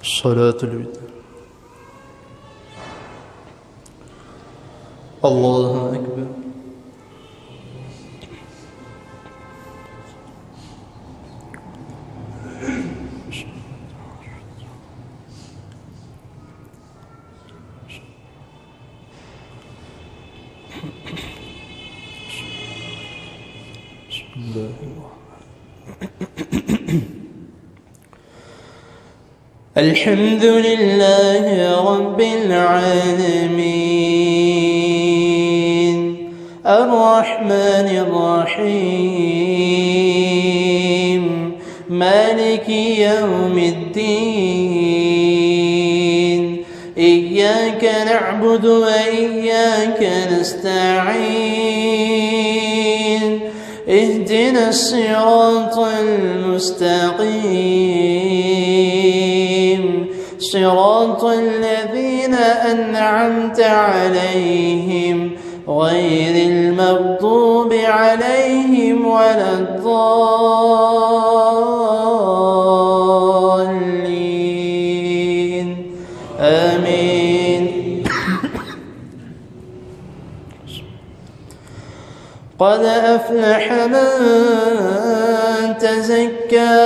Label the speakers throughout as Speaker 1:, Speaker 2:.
Speaker 1: صلاة الوداع. الله أكبر. بسم الله الحمد لله رب العالمين الرحمن الرحيم مالك يوم الدين إياك نعبد وإياك نستعين اهدنا الصراط المستقيم صراط الذين أنعمت عليهم غير المغضوب عليهم ولا الضالين آمين. قد أفلح من تزكى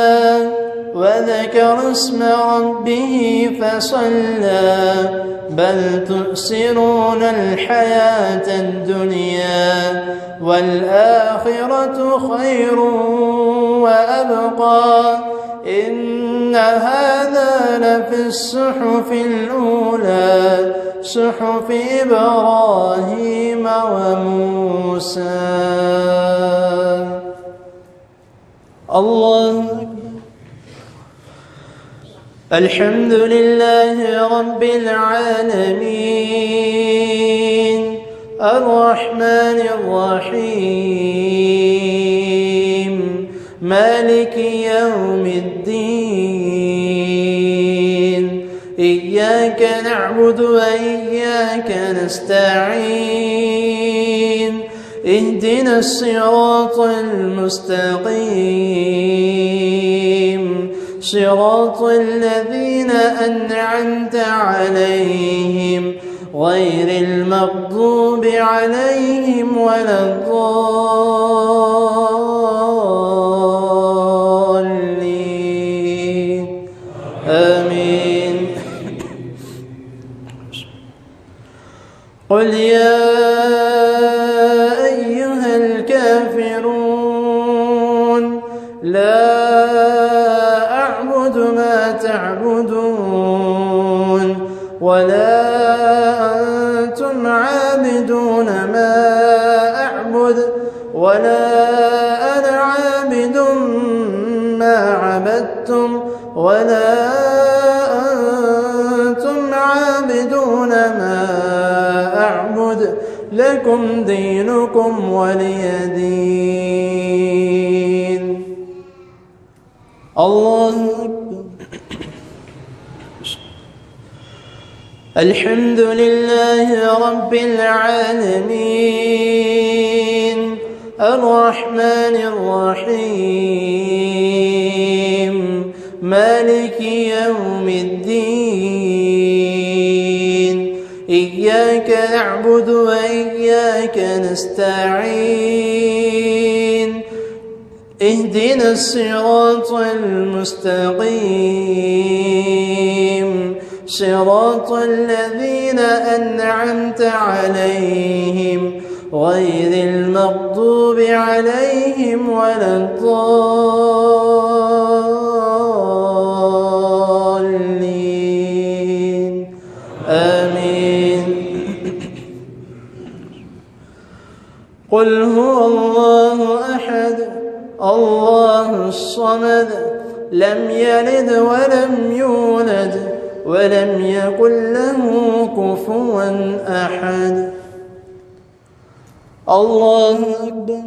Speaker 1: وذكر اسم ربه فصلى بل تؤثرون الحياة الدنيا والآخرة خير وأبقى إن هذا لفي الصحف الأولى صحف إبراهيم وموسى. الله أكبر. الحمد لله رب العالمين الرحمن الرحيم مالك يوم الدين إياك نعبد وإياك نستعين اهدنا الصراط المستقيم صراط الذين أنعمت عليهم غير المغضوب عليهم ولا الضالين آمين. قل يا أيها الكافرون لا أعبد ما تعبدون ولا أنتم عابدون ما أعبد ولا أنا عابد ما عبدتم ولا أنتم عابدون ما أعبد لكم دينكم ولي دين. الله أكبر. الحمد لله رب العالمين الرحمن الرحيم مالك يوم الدين إياك نعبد وإياك نستعين اهدنا الصراط المستقيم صراط الذين أنعمت عليهم غير المغضوب عليهم ولا الضالين آمين. قل هو الله أحد الله الصمد لم يلد ولم يولد ولم يكن له كفوا أحد. الله أكبر.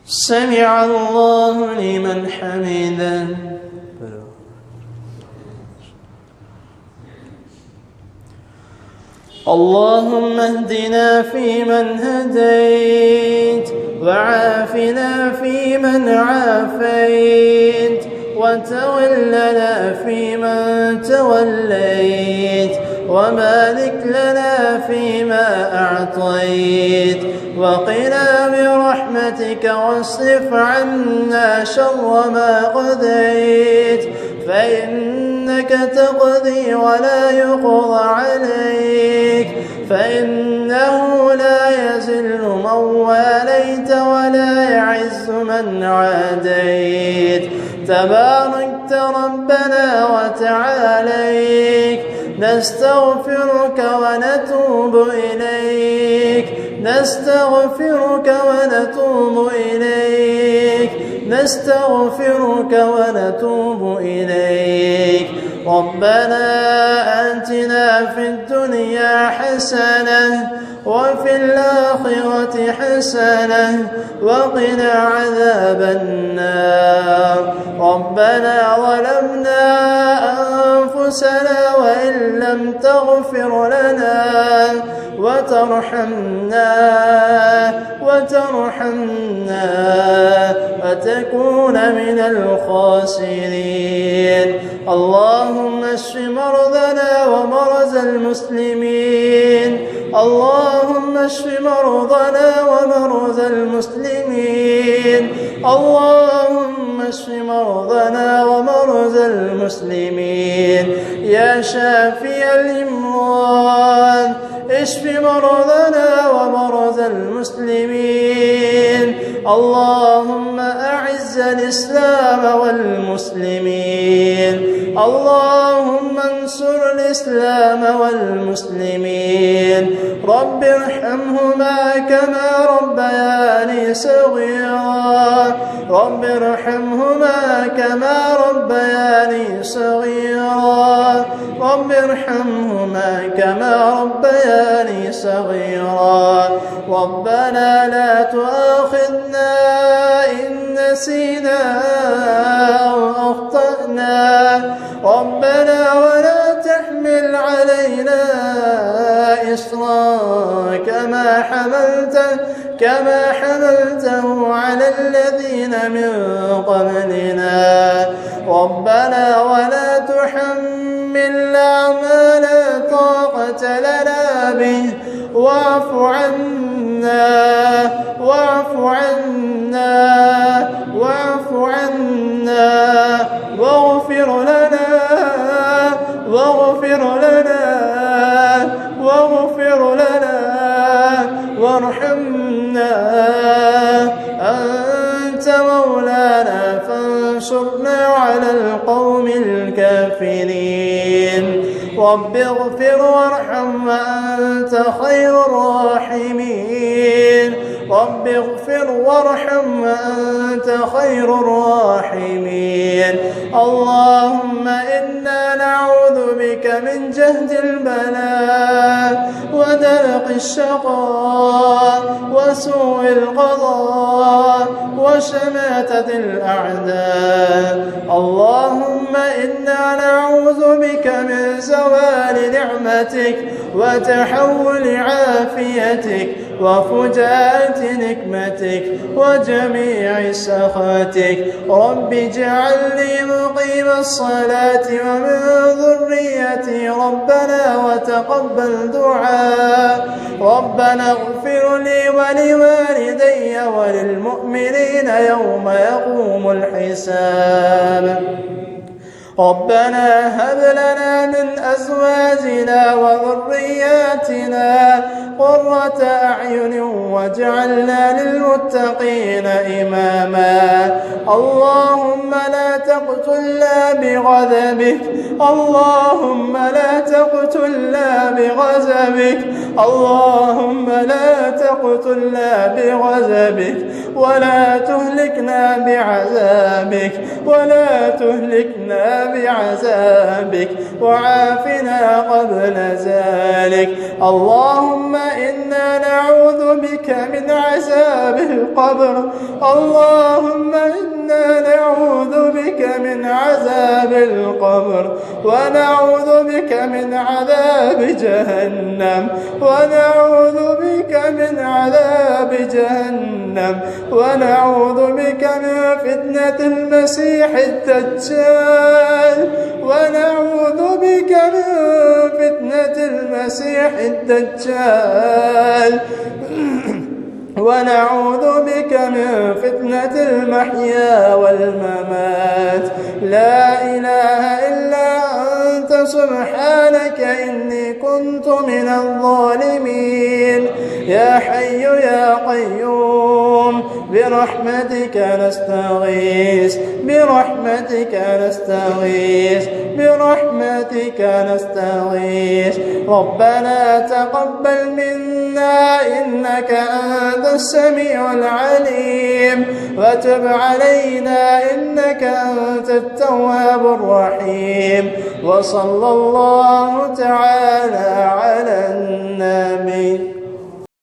Speaker 1: سمع الله لمن حمده. اللهم اهدنا فيمن هديت، وعافنا فيمن عافيت، وتولنا فيمن توليت، وبارك لنا فيما أعطيت، وقنا برحمتك واصرف عنا شر ما قضيت، فإنك تقضي ولا يقضى عليك، فإنه لا يذل من واليت ولا يعز من عاديت، تباركت ربنا وتعاليت، نستغفرك ونتوب إليك، نستغفرك ونتوب إليك، نستغفرك ونتوب إليك. ربنا آتنا في الدنيا حسنة وفي الآخرة حسنة وقنا عذاب النار. ربنا ظلمنا أنفسنا وإن لم تغفر لنا وترحمنا فتكون من الخاسرين. اللهم اشف مرضنا ومرضى المسلمين، اللهم اشف مرضنا ومرضى المسلمين، اللهم اشف مرضنا ومرضى المسلمين. يا شافي الأمراض اشف مرضنا ومرضى المسلمين. اللهم أعز الإسلام والمسلمين، اللهم انصر الإسلام والمسلمين. رب ارحمهما كما ربياني صغيرا، رب ارحمهما كما ربياني صغيرا، رب ارحمهما كما ربياني صغيرا. ربنا لا تؤاخذنا إن نسينا أو أخطأنا، ربنا ولا تحمل علينا إصرا كما حملته على الذين من قبلنا. ربنا ولا تحملنا ما لا طاقة لنا به، واعف عنا واغفر لنا وارحمنا. أنت مولانا فانصرنا على القوم الكافرين. رب اغفر وارحم وأنت خير الراحمين، رب اغفر وارحم وأنت خير الراحمين. اللهم إنا نعوذ بك من جهد البلاء ودرق الشقاء وسوء القضاء وشماتة الأعداء. اللهم إنا نعوذ بك من زوال نعمتك وتحول عافيتك وفجاءة نكمتك وجميع سخطك. رب اجعلني مقيم الصلاة ومن ذريتي ربنا وتقبل دعاء. ربنا اغفر لي ولوالدي وللمؤمنين يوم يقوم الحساب. ربنا هب لنا من أزواجنا وذرياتنا قرة أعين واجعلنا للمتقين إماما. اللهم لا تقتلنا بغضبك، اللهم لا تقتلنا بغضبك، اللهم لا تقتلنا بغضبك ولا تهلكنا بعذابك، ولا تهلكنا بعذابك وعافنا قبل ذلك. اللهم إنا إنا نعوذ بك من عذاب القبر. اللهم إنا نعوذ بك من عذاب القبر، ونعوذ بك من عذاب جهنم، ونعوذ بك من عذاب جهنم، ونعوذ بك من فتنة المسيح الدجال، ونعوذ بك من فتنة المسيح الدجال، ونعوذ بك من فتنة المحيا والممات. لا إله إلا أنت سبحانك إني كنت من الظالمين. يا حي يا قيوم برحمتك نستغيث، برحمتك نستغيث، برحمتك نستغيث. ربنا تقبل منا إنك أنت السميع العليم، وتب علينا إنك أنت التواب الرحيم. وصلى الله تعالى على النبي